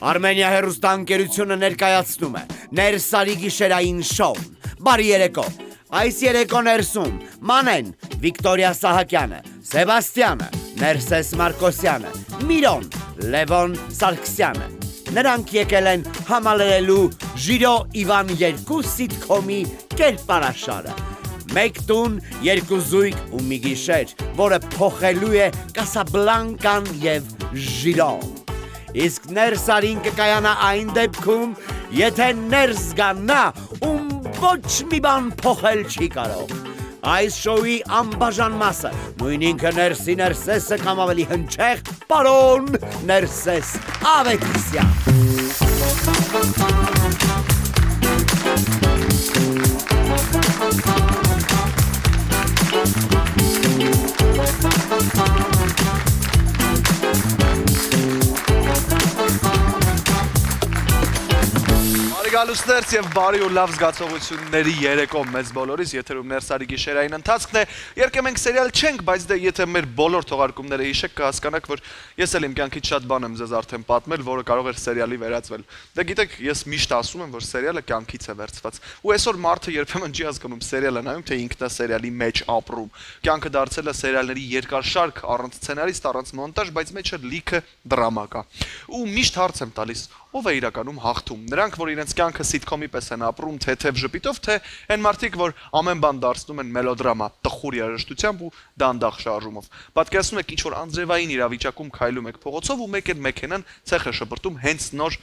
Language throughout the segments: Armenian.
Արմենիա հեռուստաընկերությունը ներկայացնում է Ներսարի գիշերային շոուն։ Բարի երեկո։ Այս երեկո ներսում Մանեն, Վիկտորիա Սահակյանը, Սեբաստյանը, Ներսես Մարկոսյանը, Միրոն, Լևոն Սարգսյանը։ Նրանք եկել են համալրելու Ժիրո Իվան 2 սիթքոմի կերպարաշարը։ Մեկ տուն, երկու զույգ ու մի գիշեր, որը փոխելու է Կասաբլանկան և Ժիրոն։ Իսկ Ներսարին կկայանա այն դեպքում, եթե ներս գա նա, ում ոչ մի բան փոխել չի կարող։ Այս շոուի անբաժան մասը, նույն ինքը Ներսի Ներսեսը կամ ավելի հնչեղ, պարոն Ներսես Ավետիսյան։ Գալուստերց և բարի ու լավ զգացողությունների երեկո մեզ բոլորիս, եթերում Ներսարի գիշերային ընթացքն է, երկեմ ենք սերիալ չենք, բայց դե եթե մեր բոլոր թողարկումները հիշեք կհասկանաք, որ ես էլ իմ կյանքից շատ բան եմ ձեզ արդեն պատմել, որը կարող էր սերիալի վերածվել։ Դե գիտեք, ես միշտ ասում եմ, որ սերիալը կյանքից է վերցված։ Ու այսօր մարդը երբեմն չի հասկանում սերիալը նայում, թե ինքն է սերիալի մեջ ապրում։ Կյանքը դարձել է սերիալների երկար շարք, առանց սցենարիստ, առանց մոնտաժ, բայց մեջը լիքը դրամա կա։ Ու միշտ հարց եմ տալիս, ով է իրականում հաղթում։ Նրանք, որ իրենց կյանքը սիթքոմի պես են ապրում, թեթև ժպիտով, թե այն մարդիկ, որ ամեն բան դարձնում են մելոդրամա, տխուր երաժշտությամբ ու դանդաղ շարժումով։ Պատկերացնում եք, ինչ որ անձրևային իրավիճակում քայլում եք փողոցով ու մեկ էլ մեքենան ցեխ է շպրտում հենց նոր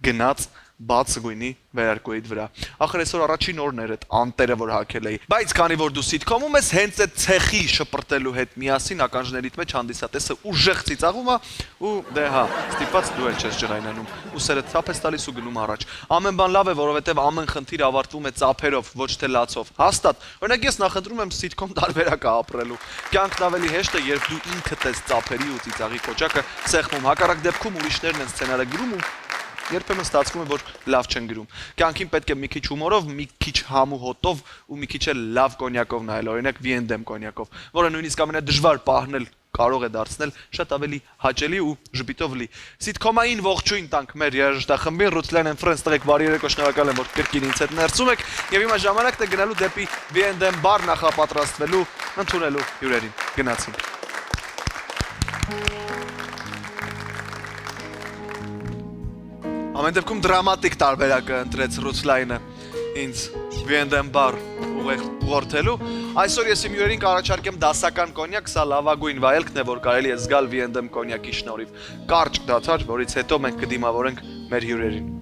գնաց բաց գույնի վերարկուիդ վրա։ Ախր այսօր առաջին օրն էր այդ անտերը, որ հագել էի։ Բայց քանի որ դու սիթքոմում ես, հենց այդ ցեխի շպրտելու հետ միասին ականջներիդ մեջ հանդիսատեսը ուժեղ ծիծաղում է ու դե հա, ստիպված դու էլ չես ջղայնանում։ Ու սերը ցապ ես տալիս ու գնում առաջ։ Ամեն բան լավ է, որովհետև ամեն խնդիր ավարտվում է ծափերով, ոչ թե լացով։ Հաստատ։ Օրինակ ես նախընտրում եմ սիթքոմ տարբերակը ապրելու։ Կյանքն ավելի հեշտ է, երբ դու ինքդ ես ծափերի ու ծիծաղի կոճակը սեղմում։ Հակառակ դեպքում ուրիշներն են սցենարը գրում ու երբեմն ստացվում է, որ լավ չեն գրում։ Կյանքին պետք է մի քիչ հումորով, մի քիչ համ ու հոտով ու մի քիչ էլ լավ կոնյակով նայել, օրինակ Viendem կոնյակով, որը նույնիսկ ամենադժվար պահն էլ կարող է դարձնել շատ ավելի հաճելի ու ժպիտով լի։ Սիթքոմային ողջույն տանք մեր երաժշտախմբին, Rutland and Friends, տղեկ բարի երեկո, շնորհակալ եմ, որ կրկին ինձ հետ ներսում եք, եւ հիմա ժամանակն է գնալու դեպի Viendem բար նախապատրաստվելու, ընդունելու հյուրերին։ Գնացինք։ Ամեն դեպքում դրամատիկ տարբերակը ընտրեց Rutland-ը ինձ Viendem բար ուղղորդելու։ Այսօր ես իմ հյուրերին կառաջարկեմ դասական կոնյակ, սա լավագույն վայելքն է, որ կարելի է զգալ Viendem կոնյակի շնորհիվ։ Կարճ դադար, որից հետո մենք կդիմավորենք մեր հյուրերին։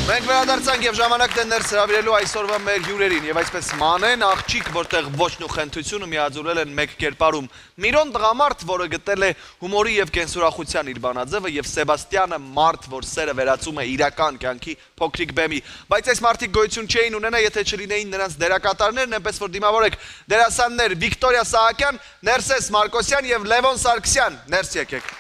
Մենք վերադարձանք եւ ժամանակն է ներս հրավիրելու այսօրվա մեր հյուրերին եւ այսպես Մանեն աղջիկ, որտեղ ոչն ու խենթությունը միաձուլել են մեկ կերպարում։ Միրոն տղամարդ, որը գտել է հումորի եւ կենսուրախության իր բանաձևը եւ Սեբաստյանը մարդ, որ սերը վերածում է իրական կյանքի փոքրիկ բեմի։ Բայց այս մարդիկ գոյություն չէին ունենա, եթե չլինեին նրանց դերակատարներն, այնպես որ դիմավորեք դերասաններ Վիկտորիա Սահակյան, Ներսես Մարկոսյան եւ Լևոն Սարգսյան։ Ներս եկեք։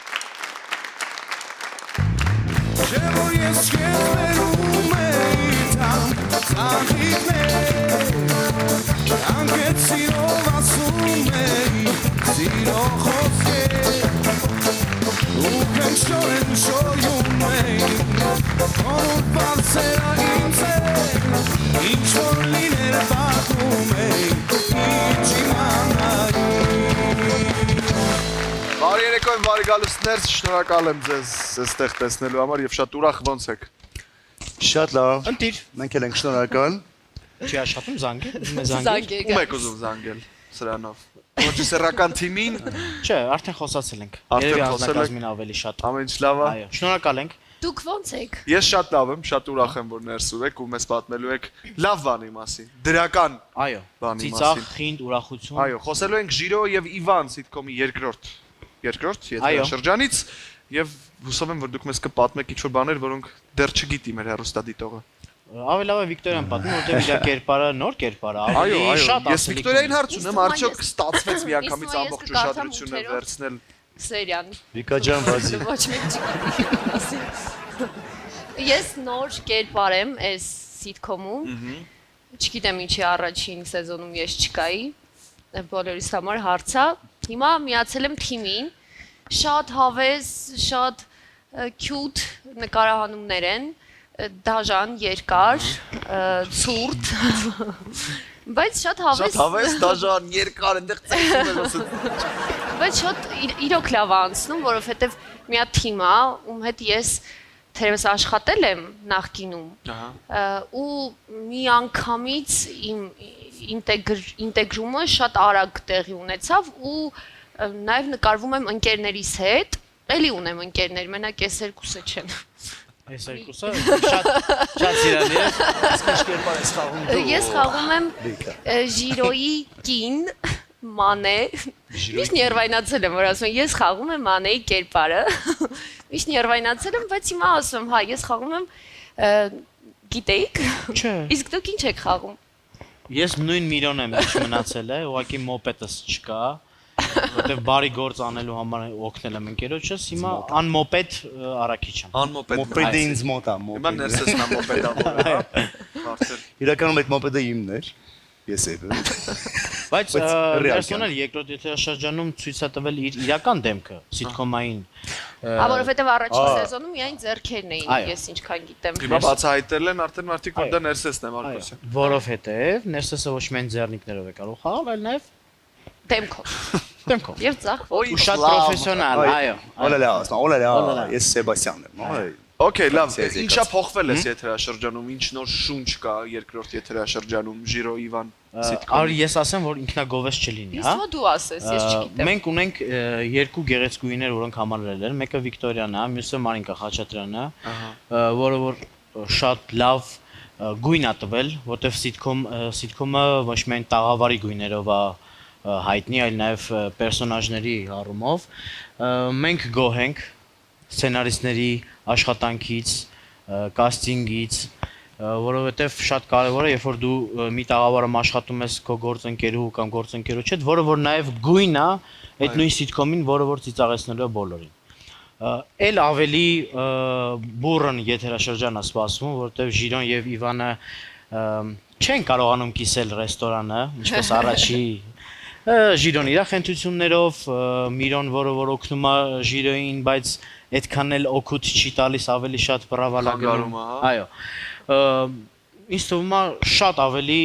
Բարի երեկո եմ, բարի գալուստներ, շնորհակալ եմ ձեզ այստեղ տեսնելու համար եւ շատ ուրախ ոնց եք։ Շատ լավ։ Ընտիր, Մենք էլ ենք շնորհակալ։ չի աշխատում զանգել, մեզ զանգել։ Զանգել։ Ում եք ուզում զանգել սրանով։ Պրոդյուսերական թիմին Չէ, արդեն խոսացել ենք։ Արդեն Երևի խոսել եք։ ազնագազմին ավելի շատ։ ամեն ինչ լավ է։ Այո, շնորհակալ ենք։ Դուք ոնց եք։ Ես շատ լավ եմ, շատ ուրախ եմ, որ ներսում եք ու մեզ պատմելու եք լավ բանի մասին, դրական Այո, բանի ծիծաղ, մասին։ խինդ, ուրախություն։ Այո, խոսելու ենք Ժիրո եւ Իվան սիտկոմի երկրորդ եթերաշրջանից եւ հուսով եմ, որ դուք մեզ կպատմեք ինչ-որ բաներ, որոնք դեռ չգիտի մեր հեռուստադիտողը։ Ավելի լավ է Վիկտորիան պատմում, որտեղ իր կերպարը նոր կերպար է, Այո, ավելի այո, շատ ես Վիկտորիային հարց Իսկ ունեմ, հիմա արդյոք ես- ստացվեց միանգամից Իսկ հիմա ես ամբողջ կկարդամ ուշադրությունը ութերով։ վերցնել։ Սերիան։ Վիկա ջան, բազի։ Ոչ մեկ չգիտի։ Ես նոր կերպար եմ այս սիտկոմում։ Չգիտեմ ինչի առաջին սեզոնում ես չկայի։ Բոլորիս համար հարց է։ Հիմա միացել եմ թիմին։ Շատ հավես, շատ cute նկարահանումներ են, դաժան, երկար, ցուրտ։ Բայց շատ հավես։ Շատ հավես, դաժան, երկար, այնտեղ ծեսում եմ ասում։ Բայց շատ իրոք լավ է անցնում, որովհետև մի հատ թիմ է, ում հետ ես թերևս աշխատել եմ նախկինում։ Ու մի անգամից իմ ինտեգրումը շատ արագ տեղի ունեցավ ու նաև նկարվում եմ ընկերներիս հետ, էլի ունեմ ընկերներ, մենակ ես երկուսը չեն։ Այս երկուսը շատ սիրալի է։ Իսկ ինչ կերպար ես խաղում դու։ Ես խաղում եմ Վիկա։ Ժիրոյի կին Մանե։ Միշտ ներվայնացել եմ, որ ասում եմ, ես խաղում եմ Մանեի կերպարը։ Միշտ ներվայնացել եմ, բայց հիմա ասում եմ, հա, ես խաղում եմ գիտեիք։ Չէ։ Իսկ դուք ինչ եք խաղում։ Ես նույն Միրոն եմ, ինչ մնացել է, ուղղակի մոպետս չկա, որտեղ բարի գործ անելու համար օգնել եմ ընկերոջս, հիմա անմոպետ առաքիչ եմ։ Անմոպեդ։ Մոպեդը ինձ մոտ է, Հիմա մոպեդը։ ներսեսն է մոպեդավորը, հա։ Բարձր։ Իրականում այդ մոպեդը իմն էր։ Ես եմ։ Բայց Բայց ռեալ պերսոնալ երկրորդ եթերաշրջանում ցույց է տվել իր իրական դեմքը, սիտկոմային։ Որովհետև առաջին սեզոնում միայն ձեռքերն էին, Այո։ ես ինչքան գիտեմ։ Հիմա բացահայտել են արդեն մարդիկ, որ դա ներսեսն է Մարկոսը։ Որովհետև Ներսեսը ոչ միայն ձեռնիկներով է կարող խաղալ, այլ նաև Դեմքով։ դեմքով։ Եվ ծախվող։ Ու շատ պրոֆեսիոնալ, այո։ Օլալա, օլալա, ես Սեբաստիանն եմ։ Okay, լավ, Սեզ ինչա փոխվել է եթերաշրջանում, ինչ նոր շունչ կա երկրորդ եթերաշրջանում, Ժիրո Իվան սիտկոմ։ Արի ես ասեմ, որ ինքնագովես չլինի, Իսկ հա։ ո՞վ դու ասես, ես չգիտեմ։ Մենք ունենք երկու գեղեցկուհիներ, որոնք համալրել են, մեկը Վիկտորիան է, մյուսը Մարինկա Խաչատրյանն է, որը որ շատ լավ գույն է տվել, որտեվ սիտկոմը ոչ միայն տաղավարի գույներով է հայտնի, այլ նաև պերսոնաժների առումով։ Մենք գոհ ենք սցենարիստների աշխատանքից, կաստինգից, որովհետև շատ կարևոր է, երբ որ դու մի տաղավարում աշխատում ես քո գործընկերու կամ գործընկերոջ հետ, որը որ նաև գույն է այդ նույն սիտկոմին, որը որ ծիծաղեցնելու է բոլորին։ Էլ ավելի բուրըն եթերաշրջան է սպասվում, որովհետև Ժիրոն եւ Իվանը չեն կարողանում կիսել ռեստորանը, ինչպես առաջի Ժիրոն իր խնդություններով, Միրոն, որը օգնում է Ժիրոյին, բայց այդքան էլ օգուտ չի տալիս, ավելի շատ բրավալագնում։ Այո։ Ինձ թվում է շատ ավելի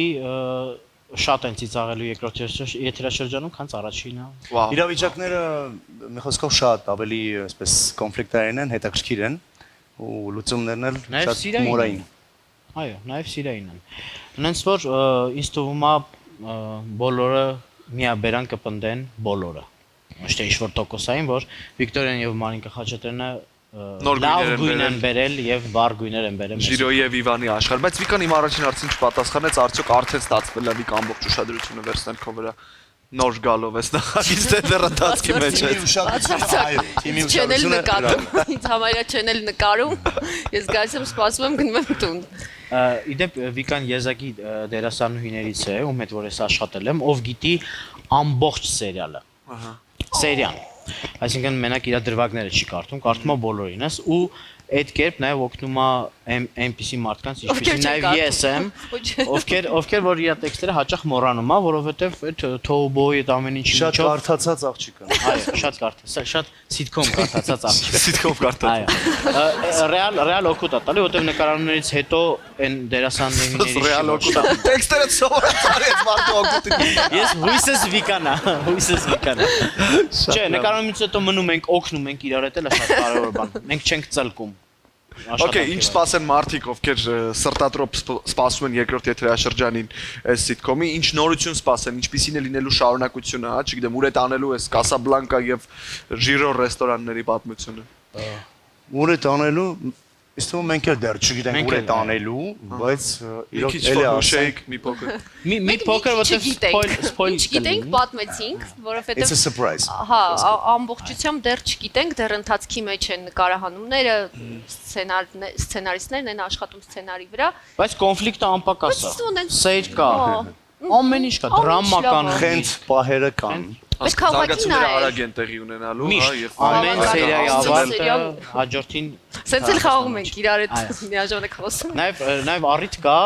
շատ են ծիծաղելու երկրորդ եթերաշրջանում, քան առաջինը։ Իրավիճակները մի խոսքով շատ ավելի այսպես կոնֆլիկտային են, հետաքրքիր են ու լուծումներն էլ Նաև շատ սիրային մորային։ Այո, նաև սիրային են։ Հենց որ ինձ թվում է բոլորը միաբերան կպնդեն բոլորը։ Ոչ թե ինչ-որ տոկոսային, որ Վիկտորիան եւ Մարինկա Խաչատրյանը լավ գույն են բերել եւ վառ գույներ են բերել։ Ժիրո եւ Իվանի աշխարհ, բայց Վիկան իմ առաջին հարցին չպատասխանեց, արդյոք արդեն ստացվել է Վիկա ամբողջ ուշադրությունը վերցնել քո վրա նոր գալով էս նախագիծ դեռ ընթացքի մեջ է։ Այո, թիմի Չենել ուշադրությունը նկատում, ինձ համարյա չենել նկարում, ես գալիս եմ սպասում եմ գնում եմ տուն։ Իդեպ Վիկան եզակի դերասանուհիներից է, ում հետ որ ես աշխատել եմ, ով գիտի ամբողջ սերիալը։ Սերիան։ այսինքն մենակ իր դրվագները չի կարդում, կարդում է բոլորինս ու այդ կերպ նաև օգնում է այնպիսի մարդկանց, ինչպեսին նաև ես եմ, ովքեր որ իր տեքստերը հաճախ մոռանում է, որովհետև այդ թոուբոյի այդ ամեն ինչի Շատ կարդացած աղջիկ է։ այո, շատ կարդացած, շատ սիթկոմ կարդացած աղջիկ։ Սիթկոմ կարդաց։ Այո, ռեալ օգուտ է տալի, որովհետև նկարահանումներից հետո այն դերասանների Ռեալ օգուտ է։ Տեքստերը սովորեցար այս մարդու օգուտին։ Ես հույսս վիկանա, հույսս վիկանա։ Չէ, նկարահանումից հետո մնում ենք, օգնում ենք իրար հետ, էլա շատ կարևոր բան։ Մենք չենք ծլկում։ Okay, ինչ սպասեն մարդիկ, ովքեր սրտատրոպ սպասում են երկրորդ եթերաշրջանին այս սիթկոմի, ինչ նորություն սպասեն, ինչպիսին է լինելու շարունակությունը, հա, չգիտեմ, ուր է տանելու այս Կասաբլանկա եւ Ժիրո ռեստորանների պատմությունը։ Ուր է տանելու, իսկ մենք էլ դեռ չգիտենք ուր է տանելու, բայց իրոք էլի շեյք մի փոքր։ Մի փոքր որտեղ սփոյլ չգիտենք, պատմեցինք, It's a որովհետև surprise։ հա, ամբողջությամբ դեռ չգիտենք, դեռ ընթացքի մեջ են նկարահանումները, սցենարիստներն են աշխատում սցենարի վրա։ Բայց կոնֆլիկտը անպակաս է։ Սեր կա։ Ամեն ինչ կա, դրամա կան, Խենթ պահերը կան։ Բայց քաղաքի Զարգացումները արագ են տեղի ունենալու, հա, միշտ եւ ամեն սերիայի ավարտը սերիալ հաջորդին Սենց էլ խաղում ենք իրար հետ միաժամանակ խոսում։ Նաև առիթ կա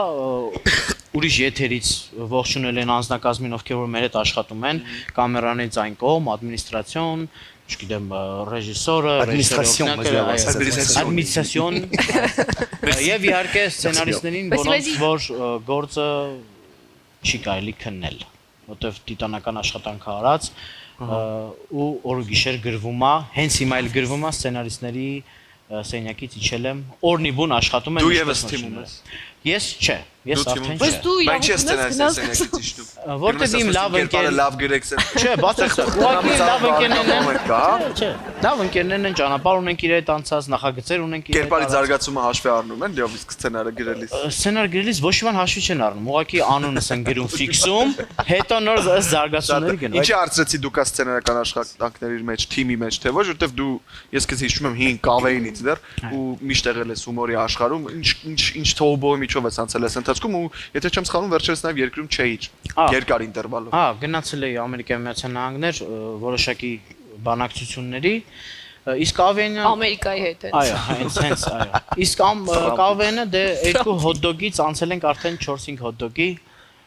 ուրիշ եթերից ողջունել են անձնակազմին, ովքեր որ մեր հետ աշխատում են, կամերանից այն կողմ, ադմինիստրացիոն, չգիտեմ, ռեժիսորը, ադմինիստրացիոն եւ իհարկե սցենարիստներին, որոնց որ գործը չի կարելի քննել, որտեվ տիտանական աշխատանք արած ու օր ու գիշեր գրվում է, հենց հիմա էլ գրվում է սցենարիստների սենյակից իջել եմ, օրնի բուն աշխատում եմ։ Դու եւս թիմում ես։ Ես չէ, ես արդեն Բայց չէ։ դու Բայց ես սենյակից իջնում։ Որտեւ իմ լավ ընկեր լավ գրեքսեն։ Չէ, բացարձակ, ուղղակի լավ ընկերներն են։ Կա։ Չէ, լավ ընկերներն են, ճանապարհ ունենք իրար հետ անցած, նախագծեր ունենք իրար հետ։ Կերպարի զարգացումը հաշվի առնում են, լավ իսկ սցենարը գրելիս։ Սցենար գրելիս ոչ մի բան հաշվի չեն առնում, ուղղակի անունս են գրում ֆիքսում, հետո նոր զարգացումներ գնում։ Ինչի արծրեցի դու կա սցենարական աշխատանքների մեջ, թիմի մեջ, թե ոչ, որովհետև դու ես քեզ հիշում եմ 5 կավեինից դեռ ու միշտ եղել ես հումորի աշխարհում, ինչ թոուբոյի միջով ես անցել ես ընթացքում ու եթե չեմ սխալվում վերջերս նաև երկրում չէիր երկար ինտերվալով։ Հա, գնացել էի Ամերիկայի Միացյալ Նահանգներ որոշակի բանակցությունների, իսկ Ավենը Ամերիկայի հետ են։ Այո, հենց այո։ Իսկ Կավենը դե 2 հոթ-դոգից անցել ենք արդեն 4-5 հոթ-դոգի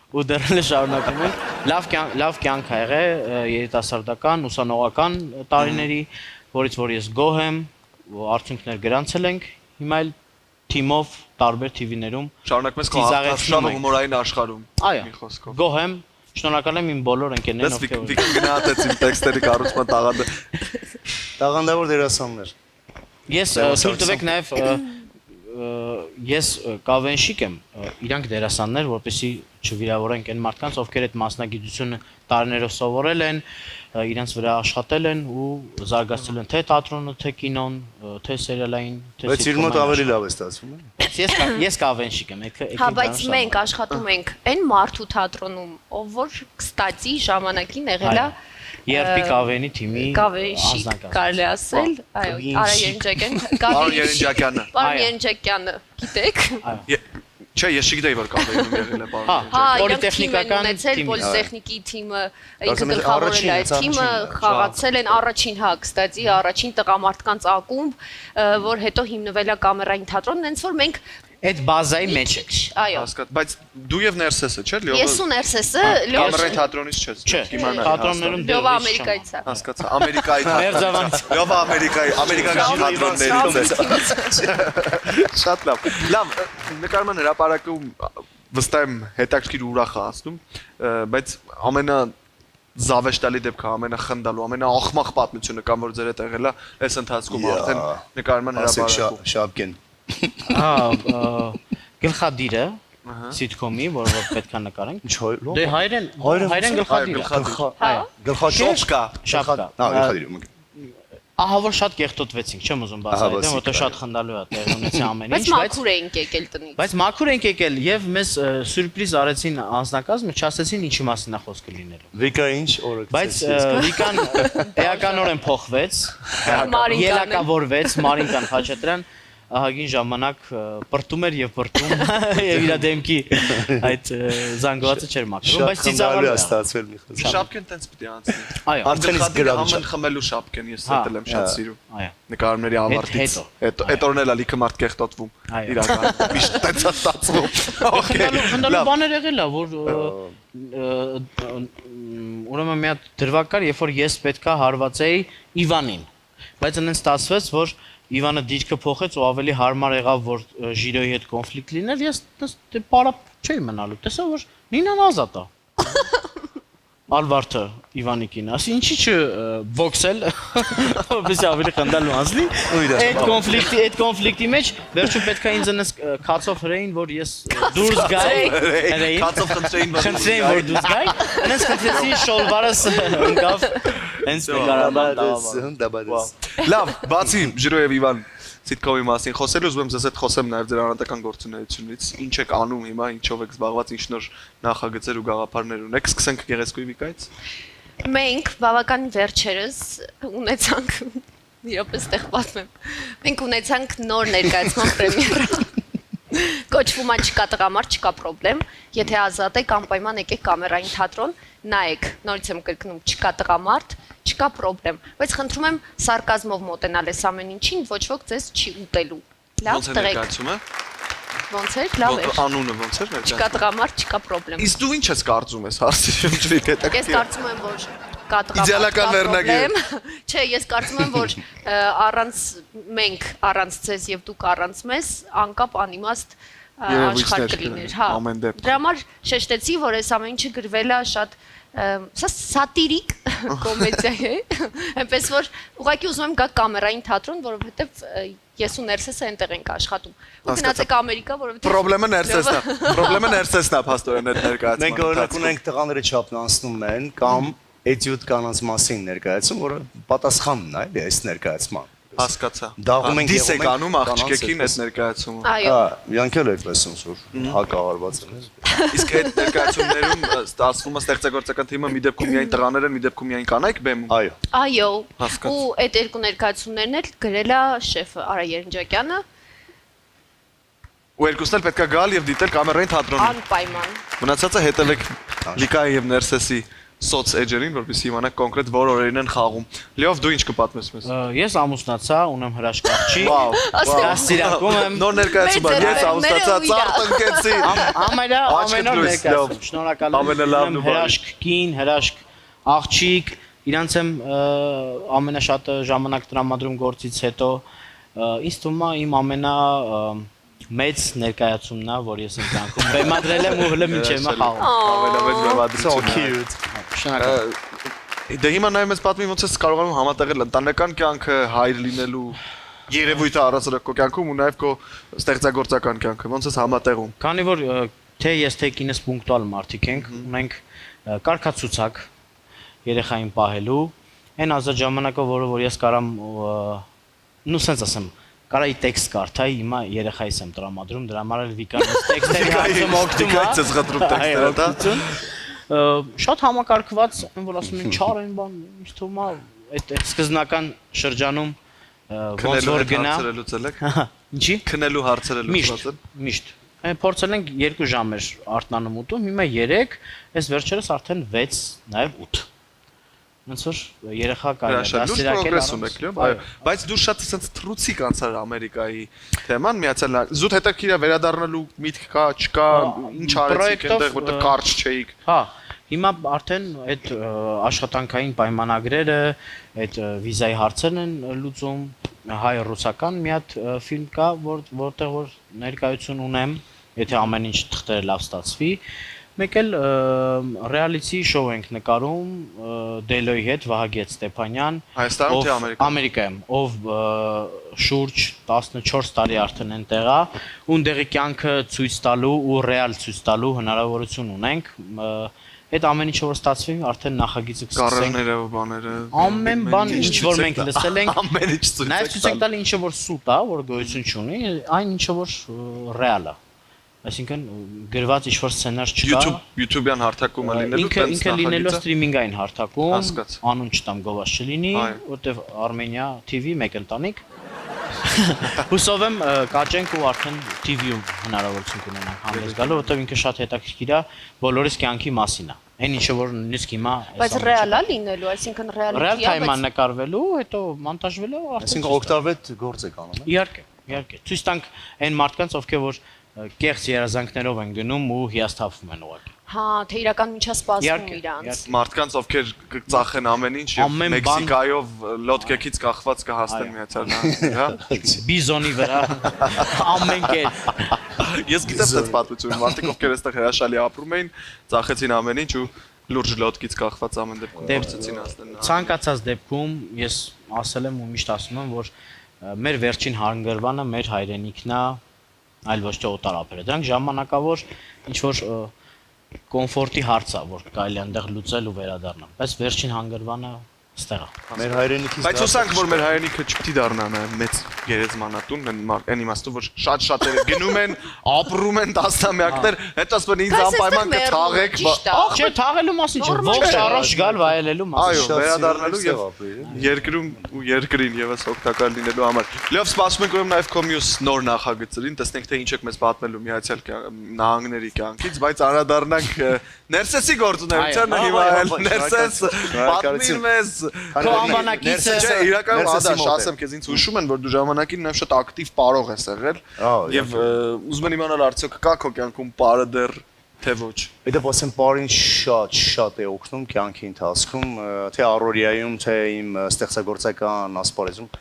ու դեռ շարունակում ենք։ Լավ կյանք ա եղել երիտասարդական, ուսանողական տարիների, որից որ ես գոհ եմ, արդյունքներ գրանցել ենք, հիմա էլ թիմով տարբեր TV-ներում շարունակում ես քո հումորային աշխարհում։ Այո, գոհ եմ, շնորհակալ եմ իմ բոլոր ընկերներին, ովքեր գնահատեց իմ տեքստերի կառուցման տաղանդը։ Տաղանդավոր դերասաններ։ Ես թույլ տվեք նաև ես կավենշիկ եմ, իրանք դերասաններ, որպեսզի չվիրավորենք այն մարդկանց, ովքեր այդ մասնագիտությունը տարիներով սովորել են, իրենց վրա աշխատել են ու զարգացել են թե թատրոնը, թե կինոն, թե սերիալային, թե Բայց իր մոտ ավելի լավ է ստացվում, էլի։ Ես կավենշիկ եմ, Հա, բայց մենք աշխատում ենք այն մարդու թատրոնում, ով որ կստացի ժամանակին եղել է Երբի կավենի թիմի կավենշիկ, կարելի ասել, այո, Արա Երնջակյան, Երնջակյանը։ Պարոն Երնջակյանը, գիտեք։ Չէ, ես չգիտեի որ կավեինում եղել է պարոն։ Հա, պոլիտեխնիկական թիմը, պոլիտեխնիկի թիմը, ինքը գլխավորել է այդ թիմը, խաղացել են առաջին, հա, կստացի, առաջին տղամարդկանց ակումբ, որ հետո հիմնվել է կամերային թատրոն, հենց որ մենք այդ բազայի մեջ եք։ Այո։ Բայց դու եւ Ներսեսը, չէ՞, Լյովա։ Ես ու Ներսեսը, Կամերային թատրոնից չես։ Չէ, թատրոններում Լյովա Ամերիկայից է։ Հասկացա, Ամերիկայի Մերձավանից։ Լյովա ամերիկական թատրոններից է։ Շատ լավ։ Լավ, նկարման հրապարակում վստահ եմ հետաքրքիր ուրախ է ասում, բայց ամենա զավեշտալի դեպքը, ամենախնդալու, ամենաախմախ պատմությունը կամ որ ձեր հետ եղել է այս ընթացքում արդեն նկարման հրապարակում։ Շապկեն։ Հա, գլխադիրը սիթկոմի, որը պետք է նկարենք։ Դե հայրեն գլխադիրը։ Գլխաշոպկա։ Շապկա։ Հա, գլխադիրը։ Ահա որ շատ կեղտոտվեցինք, չեմ ուզում բացահայտել, որտեղ շատ խնդալու է տեղ ունեցի ամեն ինչ, բայց մաքուր էինք եկել տնից։ Բայց մաքուր ենք եկել եւ մեզ սյուրպրիզ արեցին անձնակազմը, չասեցին ինչի մասին է խոսքը լինելու։ Վիկա ինչ օրը։ Բայց Վիկան էականորեն փոխվեց, Մարինկան ելակավորվեց, Մարինկան Խաչատրյան, ահագին ժամանակ պրտում էր եւ պրտում եւ իր դեմքի այդ զանգվածը չէր մաքրում, բայց ծիծաղալու է ստացվել մի խոսք։ Շապկեն տենց պիտի անցնի։ Այո, Արդեն իսկ գրավ Ամեն խմելու շապկեն ես Հա, դել եմ շատ սիրում։ այո։ Նկարների ավարտից։ Այդ օրն էլ լիքը մարդ կեղտոտվում։ Այո։ Իրական միշտ տենց է ստացվում։ Խնդալու բաներ եղել է, որ ուրեմն մի հատ դրվագ կար, երբ որ ես պետքա հարվածեի Իվանին, բայց այնպես ստացվեց, որ Իվանը դիրքը փոխեց ու ավելի հարմար եղավ, որ Ժիրոյի հետ կոնֆլիկտ լիներ, ես դե պարա չէի մնալու, տեսա, որ Նինան ազատ է։ Ալվարդը Իվանիկին, ասի ինչի՞ չբոքսել, որպես ավելի խնդալու անցնի։ Այդ կոնֆլիկտի մեջ վերջում պետքա ինձ այնպես քացով հրեին, որ ես դուրս գայի, հրեին։ Քացով խնդրեին, որ դուրս գայի, այնպես խնդրեցի շոլվարս ընկավ, հենց նկարաբան։ Լավ, բացի Ժիրոյ եւ Իվան Սիտկովի մասին խոսելու ուզում եմ ձեզ հետ խոսեմ նաև ձեր անհատական գործունեությունից։ Ինչ եք անում հիմա, ինչով եք զբաղված, ինչ նոր նախագծեր ու գաղափարներ ունեք։ Սկսենք Գեղեցկուի Վիկայից։ Մենք բավական վերջերս ունեցանք իրապես տեղ պատմեմ։ Մենք ունեցանք նոր ներկայացման պրեմիերա։ Կոչվում է չկա տղամարդ, չկա պրոբլեմ։ Եթե ազատ եք, անպայման եկեք կամերային թատրոն, նայեք։ Նորից եմ կրկնում, չկա տղամարդ, չկա պրոբլեմ, բայց խնդրում եմ սարկազմով մոտենալ այս ամեն ինչին, ոչ ոք ձեզ չի ուտելու։ Լավ, տղեկ։ Ոնց է, լավ է։ Անունը ոնց է ներկայացումը։ Չկա տղամարդ, չկա պրոբլեմ։ Իսկ դու ինչ ես կարծում ես հարցի շրջի հետ։ Ես կարծում եմ, որ կա Իդեալական վերնագիր։ Չէ, ես կարծում եմ, որ առանց մենք, առանց ձեզ եւ դուք առանց մեզ անկապ անիմաստ աշխարհ կլիներ, հա։ Դրա համար շեշտեցի, որ այս ամեն ինչը գրվել է շատ սա սատիրիկ կոմեդիա է, այնպես որ ուղղակի ուզում եմ գա կամերային թատրոն, որովհետև ես ու Ներսեսը այնտեղ ենք աշխատում։ Ու գնացեք Ամերիկա, որովհետև Պրոբլեմը Ներսեսն է։ Պրոբլեմը Ներսեսն է, փաստորեն այդ ներկայացումը։ Մենք օրինակ ունենք տղաները չափն անցնում են կամ էտյուդ կանանց մասին ներկայացում, որը պատասխանն է, էլի այս ներկայացման։ Հասկացա։ Դաղում ենք դիս եք անում աղջիկին այդ ներկայացումը։ Այո։ Իրանք էլ եք լսում, որ հակահարված են։ Իսկ այդ ներկայացումներում ստացվում է ստեղծագործական թիմը մի դեպքում միայն տղաներ են, մի դեպքում միայն կանայք բեմում։ Այո։ Այո։ Հասկացա։ Ու այդ երկու ներկայացումներն էլ գրել է շեֆը Արա Երնջակյանը Ու երկուսն էլ պետք է գալ եւ դիտել կամերային թատրոնում։ անպայման։ Մնացածը հետևեք Վիկայի եւ Ներսեսի սոց էջերին, որպեսզի իմանաք կոնկրետ որ օրերին են խաղում։ Լիով դու ինչ կպատմես մեզ։ Ես ամուսնացա, ունեմ հրաշք աղջի։ Վաու։ Դաստիարակում եմ։ Նոր ներկայացում է, ես ամուսնացա, ծառ տնկեցի։ Ամենօր ներկայացում։ Շնորհակալ եմ։ Հրաշք կին, հրաշք աղջիկ, իրանց եմ ամենաշատը ժամանակ տրամադրում գործից հետո ինձ թվում է իմ ամենա մեծ ներկայացումն է, որ ես իմ կյանքում բեմադրել եմ ու հենց մինչև հիմա խաղում։ Ամենամեծ բեմադրությունը։ Cute։ Շնորհակալ։ Դե հիմա նայում ես պատմի ոնց ես կարողանում համատեղել ընտանեկան կյանքը, հայր լինելու երևույթը առանձնակ քո կյանքում ու նաև քո ստեղծագործական կյանքը, ոնց ես համատեղում։ Քանի որ թե ես թե կինս պունկտուալ մարդիկ ենք, ունենք կարգացուցակ երեխային պահելու, այն ազատ ժամանակը, որ ես կարամ նու sense ասեմ, կարայի տեքստ կարդայի, հիմա երեխայիս եմ տրամադրում, դրա համար էլ Վիկայից տեքստերի հարցում օգտվում է։ Վիկայից ես խնդրում տեքստերը, դա։ Շատ համակարգված, որ ասում են չար են բան, ինձ թվում է այդ սկզբնական շրջանում ոնց որ գնա։ Լուծել եք։ Ինչի։ Քնելու հարցերը լուծված են։ Միշտ։ Փորձել ենք 2 ժամ էր արթնանում ուտում, հիմա 3, այս վերջերս արդեն 6, նաև 8։ Ոնց որ երեխա կարելի է դաստիարակել առանց։ Այո, բայց դու շատ sense թրուցիկ անցար Ամերիկայի թեման, միացյալ նահանգ։ Զուտ հետաքրքիր է վերադառնալու միտք կա, չկա, ինչ արեցիք այնտեղ, որտեղ կարճ չէիք։ Հա, հիմա արդեն այդ աշխատանքային պայմանագրերը, այդ վիզայի հարցերն են լուծում, հայ-ռուսական մի հատ ֆիլմ կա, որտեղ որ ներկայություն ունեմ, եթե ամեն ինչ թղթերը լավ ստացվի։ Մեկ էլ ռեալիթի շոու ենք նկարում Դելոյի հետ Վահագետ Ստեփանյան Հայաստանում թե Ամերիկայում։ Ամերիկայում, ով շուրջ 14 տարի արդեն այնտեղ է, ունդեղի կյանքը ցույց տալու ու ռեալ ցույց տալու հնարավորություն ունենք։ Այդ ամեն ինչը որ ստացվի, արդեն նախագիծը կսկսենք։ Կառերները, բաները։ Ամեն բան ինչ որ մենք լսել ենք, ամեն ինչ ցույց նաև ցույց ենք տալի ինչը որ սուտ է, որ գոյություն չունի, այն ինչը որ ռեալ է։ Այսինքն գրված ինչ-որ սցենար չկա։ YouTube-յան հարթակում է լինելու, ինքը լինելու սթրիմինգային հարթակում, Հասկաց։ անուն չտամ գովաս չլինի, որտեվ Armenia TV մեկ ընտանիք։ Հուսով եմ կաճենք ու արդեն TV-ում հնարավորություն կունենանք հանդես գալու, որովհետև ինքը շատ հետաքրքիր է, բոլորիս կյանքի մասին է։ Այն ինչը որ նույնիսկ հիմա Բայց ռեալ է լինելու, այսինքն ռեալ ռեալիթի է, թայման նկարվելու, հետո մոնտաժվելու արդեն։ Այսինքն օգտարվետ գործ եք անում, Իհարկե։ Ցույց տանք այն մարդկանց, ովքեր որ կեղծ երազանքներով են գնում ու հիասթափվում են ուղղակի։ հա, թե իրական միջա սպասվում իրանց։ Մարդկանց ովքեր կծախեն ամեն ինչ եւ Ամեն բան- Մեքսիկայով լոդկեքից կախված կհաստեն Միացյալ Նահանգներ, հա։ Բիզոնի վրա ամեն կեր։ Ես գիտեմ այդ պատմությունը, մարդիկ ովքեր այստեղ հրաշալի ապրում էին, ծախեցին ամեն ինչ ու լուրջ լոդկից կախված ամեն դեպքում փորձեցին հասնել։ Ցանկացած դեպքում ես ասել եմ ու միշտ ասում եմ, որ մեր վերջին հանգրվանը մեր հայրենիքն է, այլ ոչ թե օտարապերը։ Դրանք ժամանակավոր ինչ որ կոմֆորտի հարց է, որ կարելի է այնտեղ լուծել ու վերադառնալ։ Բայց վերջին հանգրվանը ստեղ է։ Մեր հայրենիքից Բայց հուսանք, որ մեր հայրենիքը չպիտի դառնա մեծ գերեզմանատուն, այն իմաստով, որ շատ-շատերը գնում են, ապրում են տասնամյակներ, հետո ասում են ինձ անպայման կթաղեք։ Չէ, թաղելու մասին չէ, ողջ առաջ գալ վայելելու մասին։ Այո, վերադառնալու եւ երկրում ու երկրին եւս օգտակար լինելու համար։ Լավ, սպասում ենք ուրեմն նաև կոմյուս նոր նախագծերին, տեսնենք թե ինչ եք մեզ պատմելու Միացյալ Նահանգների կյանքից, բայց անդրադառնանք Ներսեսի գործունեությանը հիմա Ներսես պատմիր մեզ Քո անվանակիցը Չէ, իրականում ադաշ, ասեմ քեզ ինձ հուշում են, որ դու ժամանակին նաև շատ ակտիվ պարող ես եղել եւ ուզում եմ իմանալ արդյոք կա քո կյանքում պարը դեռ թե ոչ։ Դա ասեմ պարին շատ է օգնում կյանքի ընթացքում, թե առօրյայում, թե իմ ստեղծագործական ասպարեզում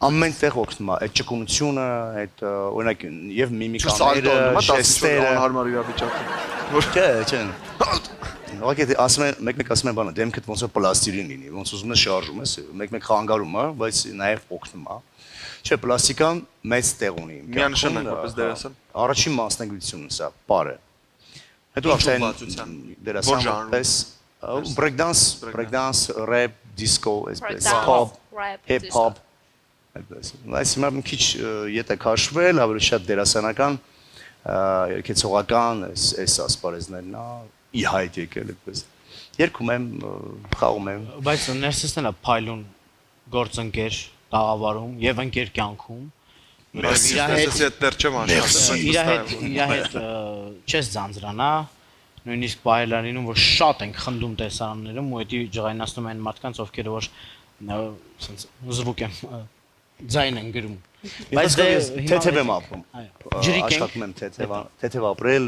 ամեն տեղ օգնում է այդ ճկունությունը, այդ օրինակ եւ միմիկաները, ժեստերը, անհարմար իրավիճակը։ Չէ։ Ուղղակի ասում են, մեկ-մեկ ասում են բանը, դեմքդ ոնց որ պլաստիրին լինի, ոնց ուզում ես շարժում ես, մեկ-մեկ խանգարում է, բայց նաև օգնում է։ Չէ, պլաստիկան մեծ տեղ ունի։ Միանշանակ որպես դերասան։ Առաջին մասնագիտությունն սա, պարը։ Հետո արդեն դերասանպես breakdance, rap, disco, pop, hip hop։ Այս հիմա մի քիչ եթե քաշվել, ավելի շատ դերասանական, երկեցողական այս ասպարեզներն է, ի հայտ եկել այդպես։ Երգում եմ, խաղում եմ։ Բայց ներսեսն է փայլուն գործընկեր տաղավարում եւ ընկեր կյանքում։ Ես դեռ չեմ աշխատել։ Իր հետ չես ձանձրանա, նույնիսկ բայլարինում որ շատ ենք խնդում տեսարաններում ու դա ջղայնացնում են մարդկանց, ովքեր որ ասենց զվուկ եմ ձայն են գրում։ Բայց թեթև եմ ապրում։ Ջրիկ ենք։ Աշխատում եմ թեթև ապրել,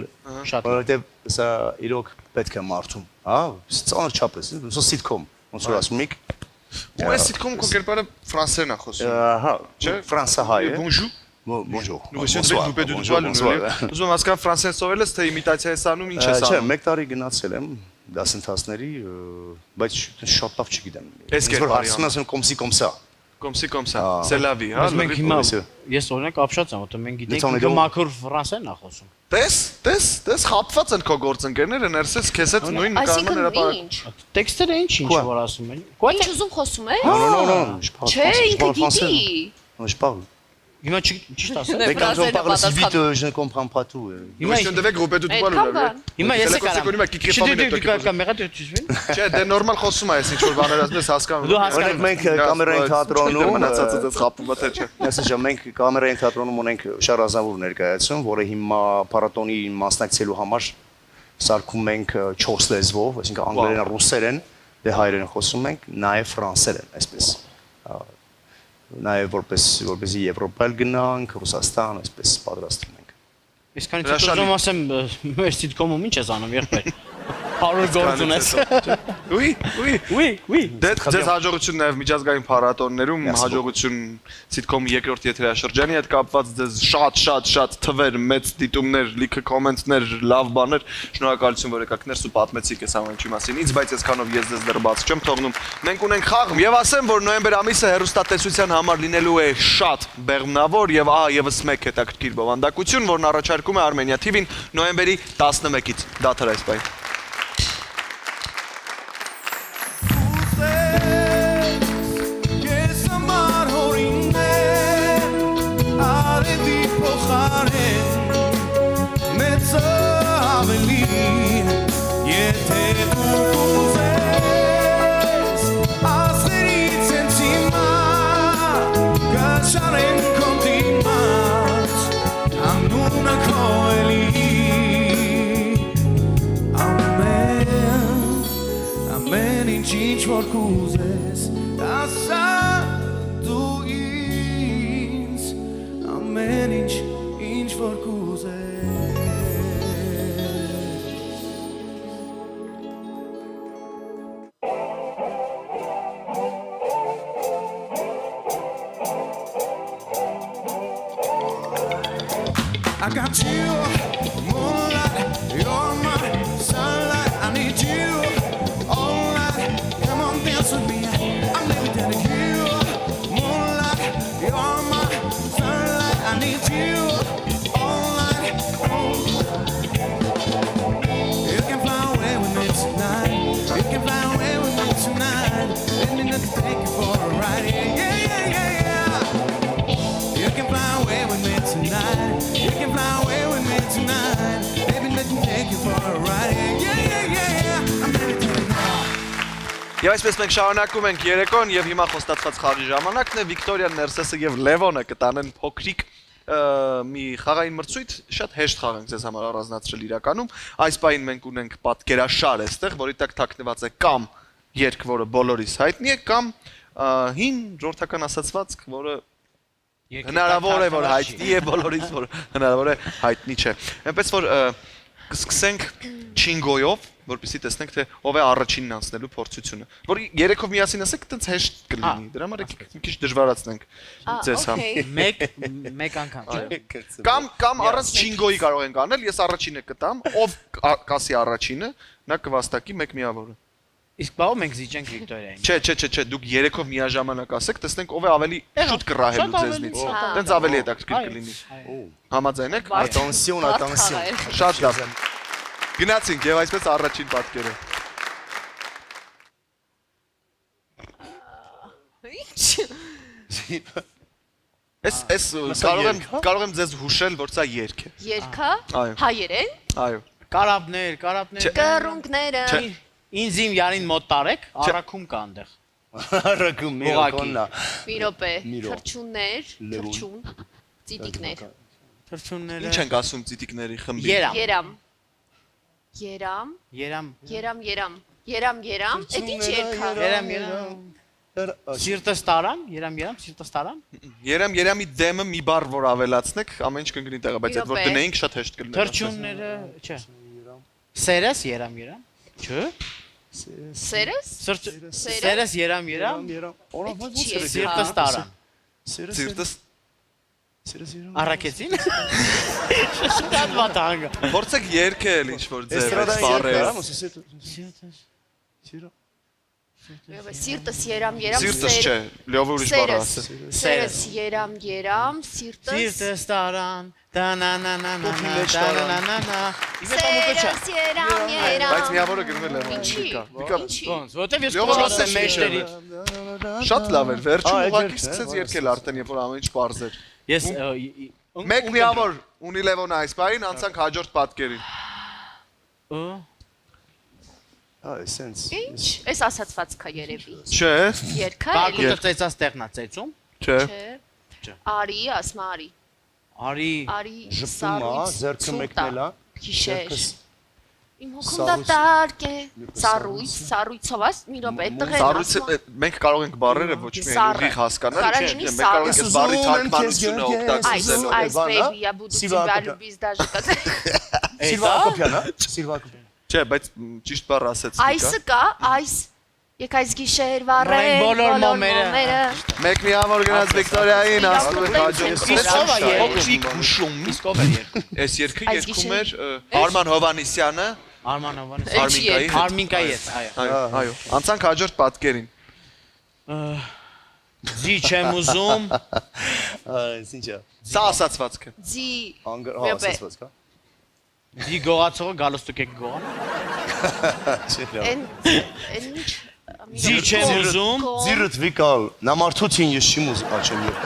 որովհետև սա իրոք պետք է մարդում, հա, ծանր չափ է, ոնց սիտկոմ, ոնց որ ասում եք։ Ու այս սիտկոմ քո կերպարը ֆրանսերեն է խոսում։ Հա, Չէ, ֆրանսահայ է։ Bonjour։ Bonjour։ Ուզում եմ հասկանալ ֆրանսերեն սովորել ես թե իմիտացիա ես անում, ինչ ես Չէ, անում։ 1 տարի գնացել եմ դասընթացների, բայց շատ լավ չգիտեմ։ Այս կերպարի Ասում եմ կոմսի կոմսա։ Կոմսի կոմսա, c'est la vie, հա։ Մենք հիմա ես օրինակ ապշած եմ, որտեղ մենք գիտենք Լեցոնի ինքը մաքուր ֆրանսերեն է խոսում։ Տես խապված են քո գործընկերները, ներսես քեզ հետ նույն նկարման Այսինքն հրապարակ։ ինչ։ Տեքստերը ինչ որ ասում են։ Ինչ ուզում խոսում է։ Non, Չէ, ինքը գիտի։ je parle. Հիմա ճիշտ ասեմ։ Mais quand on parle si vite, je ne comprends pas tout. Հիմա Question devait grouper tout poil ou հիմա ես Կոնյա կիկի ֆամիլիա կամերա դու ճիշտ։ Չէ, դե նորմալ խոսում է, այս ինչ որ բաներ ասես հասկանում։ Դու հասկանում Մենք կամերային թատրոնում մնացածը դες խապում է թե չէ։ Այսինքն մենք կամերային թատրոնում ունենք Շար Ազնավուր ներկայացում, որը հիմա փառատոնի մասնակցելու համար սարքում ենք 4 լեզվով, այսինքն անգլերեն, ռուսերեն, դե հայերեն խոսում ենք, նաև ֆրանսերեն, այսպես։ Նաև որպեսզի Եվրոպայել գնանք, Ռուսաստան, այսպես պատրաստվում ենք։ Իսկան ինչ ուզում ասեմ, մեր սիտկոմում ինչ ես անում եղբայր։ 100 գործ ունես։ Oui. Դες հաջողություն նաև միջազգային փառատոններում, հաջողություն սիտկոմի երկրորդ եթերաշրջանի հետ կապված դες շատ թվեր, մեծ դիտումներ, լիքը կոմենտներ, լավ բաներ, շնորհակալություն որ եկաք ներս ու պատմեցիք այս ամենի մասին ինձ, բայց այսքանով ես դες դեռ բաց չեմ թողնում։ Մենք ունենք խաղ եւ ասեմ, որ նոյեմբեր ամիսը հեռուստատեսության համար լինելու է շատ բեղմնավոր եւ եւս մեկ հետաքրքիր բովանդակություն, որն առաջարկում է Armenia TV-ին նոյեմբերի 11-ից։ Դադար այս բան։ Շարեն քո ինչ որ կուզես ասա դու ինձ ամեն ինչ որ կուզես I got you, moonlight, you're my sunlight. I need you all night. Come on, dance with me. I'm living in you, moonlight, you're my sunlight. I need you all night. You can fly away with me tonight. You can fly away with me tonight. Let me just take you for a ride. Yeah. You can fly away with me tonight. You can fly away with me tonight. Baby, let me take you for a ride. Yeah. I'm ready to go. Եվ այսպես մենք շարունակում ենք երեկոն եւ հիմա խոստացված խաղի ժամանակն է Վիկտորիան Ներսեսը եւ Լևոնը կտանեն փոքրիկ մի խաղային մրցույթ, շատ հեշտ խաղ ենք ձեզ համար առանձնացրել իրականում։ Այս պահին մենք ունենք պատկերաշար այստեղ, որի տակ թաքնված է կամ երգ, որը բոլորիս հայտնի է, կամ հին ժողովրդական ասացվածք, որը հնարավոր է որ հայտնի է բոլորիս, որ հնարավոր է հայտնի չէ։ Այնպես որ կսկսենք չինգոյով, որպեսզի տեսնենք թե ով է առաջինն անցնելու փորձությունը։ Որ երեքով միասին ասեք, այտենց հեշտ կլինի։ Դրա համար եկեք մի քիչ դժվարացնենք ձեզ համ։ Մեկ անգամ։ Կամ առանց չինգոյի կարող ենք անել, ես առաջինը կտամ, ով կասի առաջինը, նա կվաստակի մեկ միավորը։ Իսկ բաղ մենք զիջենք Վիկտորիային։ Չէ, դուք երեքով միաժամանակ ասեք, տեսնենք ով է ավելի շուտ կռահելու ձեզնից։ Տենց ավելի հետաքրքիր կլինի։ Համաձայն եք։ Attention. Շատ լավ։ Գնացինք եւ այսպես առաջին պատկերը։ Էս կարող եմ ձեզ հուշել, որ սա երգ է։ Երկա Այո։ հայերեն Այո։ Կարապներ։ կռունկները Ինձ իմ յարին մոտ տարեք, առաքում կա այնտեղ։ Ռակում միրոկոննա։ մի րոպե թրջուններ թրջուն ծիտիկներ Թրջունները։ Ինչ ենք ասում ծիտիկների խմբի։ երամ էդ ինչ երկա Երամ։ Սիրտը ստարան, սիրտը ստարան։ Երամի դեմը մի բառ որ ավելացնեք, ամեն ինչ կընկնի տեղը, բայց այդ որ դնեինք շատ հեշտ կլիներ։ Թրջունները, չէ։ Սերես երամ։ Չէ։ սերես Սերես երամ։ Սիրտը ստարան։ Սիրտս Առակեցին։ Շատ վատանգ։ Փորձեք երգել ինչ որ ձև բառեր։ սիրտս երամ Սիրտս չէ, լյովը ուրիշ բառ ասել։ սերես երամ սիրտս Սիրտը ստարան։ սերես երամ Բայց միավորը գնում է Ինչի։ Ոնց, որտեվ ես Լյովը փորձել եմ ասել մեջտերից։ Շատ լավ էր, վերջում ուղղակի սկսեց երգել արդեն, երբ որ ամեն ինչ པարզ էր։ Ես Մեկ միավոր ունի Լևոնը այս պահին, անցանք հաջորդ պատկերին։ Sense. Ինչ էս ասացվածքա երևի Չէ, երկա Բարկուտը ծեծած տեղնա ծեծում։ չէ։ չէ արի ասма արի Ժպտումա, ձեռքը մեկնելա։ Քիշեր Իմ հոգում դա տարկ է սառույցով աս մի րոպե այդտեղ է Սառույցը մենք կարող ենք բառերը ոչ միայն ուղիղ հասկանալ, մենք կարող ենք այս բառի թարգմանությունը օգտագործել։ Այս baby я буду тебя любить даже когда Սիլվա Ակոպյանը, Սիլվա Ակոպյան։ Չէ, բայց ճիշտ բառ ասեցիք։ Այսը կա, այս Եկ այս գիշերվա Մենք բոլոր մոմերը Մեկ միավոր գնաց Վիկտորիային, ասում եք Իսկ ով է հաջորդ։ Փոքրիկ հուշում։ Իսկ ով է երկում։ Այս երգը երգում էր Արման Հովանիսյանը, Արման Հովանեսյանը։ Արմինկայի հետ, այո։ Անցանք հաջորդ պատկերին։ Ձի չեմ ուզում։ Ինչա։ Սա ասացվածք է։ Ձի ասացված կա։ Ձի գողացողը գալստուկ եք գողան։ Են ինչ Ձի չեմ ուզում։ Ձիրդ վիկալ, նամարդուցին ես չիմ ուզում, աչեմ եկ։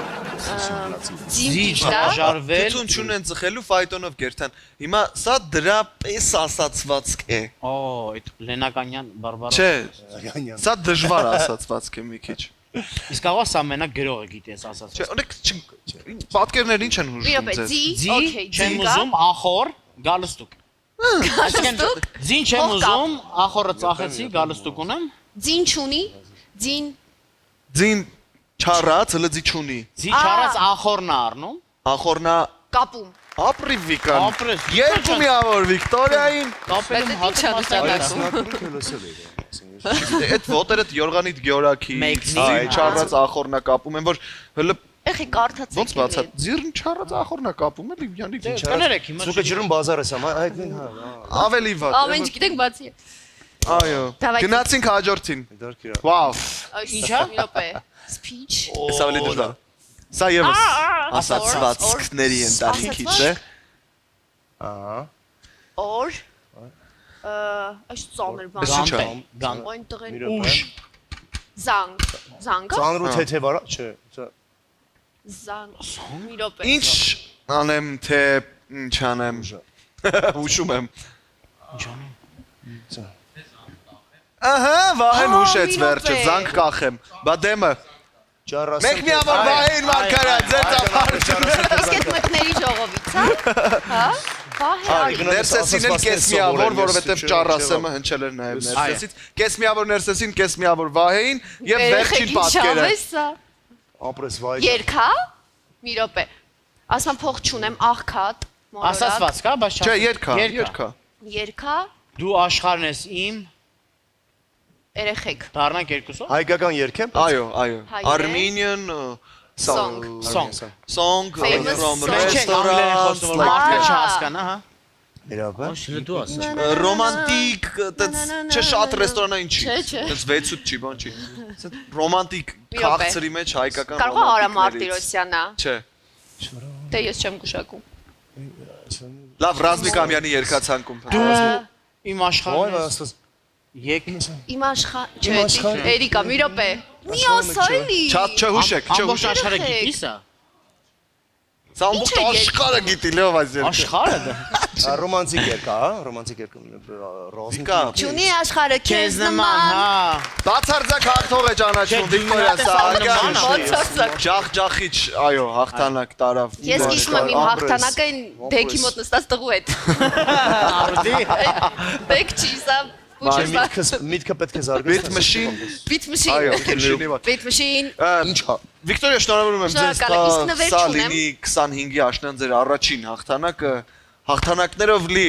Ձի չաժարվել։ Գիտուն չունեն ծխելու ֆայտոնով գերտան։ Հիմա սա դրա պես ասացվածք է։ Օ, այդ Լենականյան բարբարը։ Չէ, սա դժվար ասացվածք է մի քիչ։ Իսկ աղա սա մենակ գրողը գիտես ասած։ Չէ, օրինակ պատկերներ ինչ են հուշում ձեզ։ Ձի չեմ ուզում, ախոր, գալստուկ։ Այսինքն ձին չեմ ուզում, ախորը ծախեցի, գալստուկ ունեմ։ Ձին չունի, ձին Ձին չարած լծի չունի։ Ձի չարած ախորն է առնում։ Ախորնա կապում։ ապրի վիկան։ Ապրես, Երկու միավոր Վիկտորիային։ Կապելում Բայց ինչ հատմասը։ Այդ ոտերը Յորգանիտ Գյորակի Մեքսի։ չարած ախորնա կապում են, որ հələ Եղի կարդացեք։ ոնց բացա ձիրն չարած ախորնա կապում է Լիվյանի Կներեք հիմա։ Սուկը ջրում բազար ես, այդ նույն հա։ ավելի վատ։ Ամեն ինչ գիտենք բացի։ Այո։ Давайте. Գնացինք հաջորդին։ Դարքիրա։ Վաու։ Ինչա։ Մի րոպե։ Speech։ Էս ավելի դժվար։ Սա եւս ասացվածքների ընտանիքից է։ Ահա։ Օր։ Այս ծանր բան։ Ինչ է։ Գան։ Այն տղեն Մի րոպե։ զանգ։ Զանգա։ Ծանրու թեթև արա, չէ։ Զանգ։ Մի րոպե։ Ինչ անեմ թե ինչ անեմ։ Հուշում եմ։ Ահա, Վահեն հուշեց վերջը, զանգ կախեմ։ Բա դեմը։ Ճառասը։ Մեկ միավոր Վահեն Մարգարյան, ձեր ծափարը։ Իսկ այդ մկների ժողովից, հա։ Վահե։ Ներսեսին էլ կես միավոր, որովհետև ճառասեմը հնչել էր նաև ներսեսից։ Կես միավոր ներսեսին, կես միավոր Վահեին եւ վերջին պատկերը։ Ապրես վայ։ Երկա։ Մի րոպե։ Ասամ փող չունեմ, աղքատ։ Ասացված կա, բայց Չէ, երկա։ Երկա։ Դու աշխարհն ես իմ, Երեխեք։ դառնանք երկուսով։ Հայկական երգ է։ Այո։ Հայերեն։ Armenian Song. song Famous from song. Մենք չենք անգլերեն խոսում, որ մարդը չհասկանա, հա։ Իրավա։ Դու ասա։ ռոմանտիկ, չէ շատ ռեստորանային չի։ Չէ։ Դες 6-8 չի, բան չի։ Ռոմանտիկ Մի րոպե։ քաղցրի մեջ հայկական Կարող է Արա Մարտիրոսյանա։ Չէ։ Դե ես չեմ գուշակում։ Լավ, Ռազմիկ Ամյանի երկացանկում։ Դու իմ աշխարհն Ոյ, ես։ աստված։ Եկ Իմ աշխարհ, չէ, Էրիկա, մի րոպե։ Մի ասա էլի։ Շատ չհուշեք, ամբողջ չհուշեք։ աշխարհը գիտի սա։ Սա ամբողջ աշխարհը գիտի լավ այս երկը։ Աշխարհը դա։ Ռոմանտիկ երգ, հա, ռոմանտիկ երգ։ Ռոզնիկ։ Չունի աշխարհը քեզ Քեզ նման, նման։ հա։ Բացարձակ հաղթող է ճանաչում Վիկտորիա Սահակյան։ Բացարձակ։ Ջախջախիչ, այո, հաղթանակ տարավ։ Ես հիշում եմ իմ հաղթանակը այն դեքի մոտ նստած տղու հետ։ Արուդի։ Դեք չի, սա ուշը։ Միտքը պետք է զարգացնես։ Beat machine։ Beat machine։ Այո, քեշինի վատ։ Beat machine։ Ինչ հա։ Վիկտորիա, շնորհավորում եմ ձեզ, Շնորհակալ եմ, իսկ նվեր սա չունեմ։ լինի 25-ի աշնան ձեր առաջին հաղթանակը, հաղթանակներով լի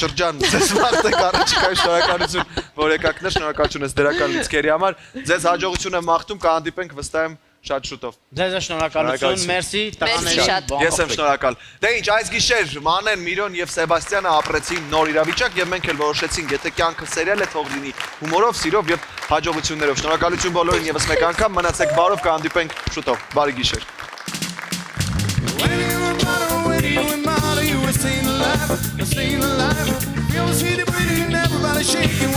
շրջան ձեզ մաղթեք առաջիկայ շնորհակալություն, որ եկակներ, շնորհակալություն ես դրական լիցքերի համար, ձեզ հաջողություն եմ մաղթում, կհանդիպենք վստահ եմ շատ շուտով։ Ձեզ շնորհակալություն, մերսի, Մերսի շատ։ Ես եմ շնորհակալ։ Դե ինչ, այս գիշեր Մանեն, Միրոն եւ Սեբաստիանը ապրեցին նոր իրավիճակ եւ մենք էլ որոշեցինք, եթե կյանքը սերիալ է, թող լինի հումորով, սիրով եւ հաջողություններով։ Շնորհակալություն բոլորին եւս մեկ անգամ, մնացեք բարով, կհանդիպենք շուտով։ Բարի գիշեր։ You were staying alive, staying alive. You always hit it, but everybody shaking.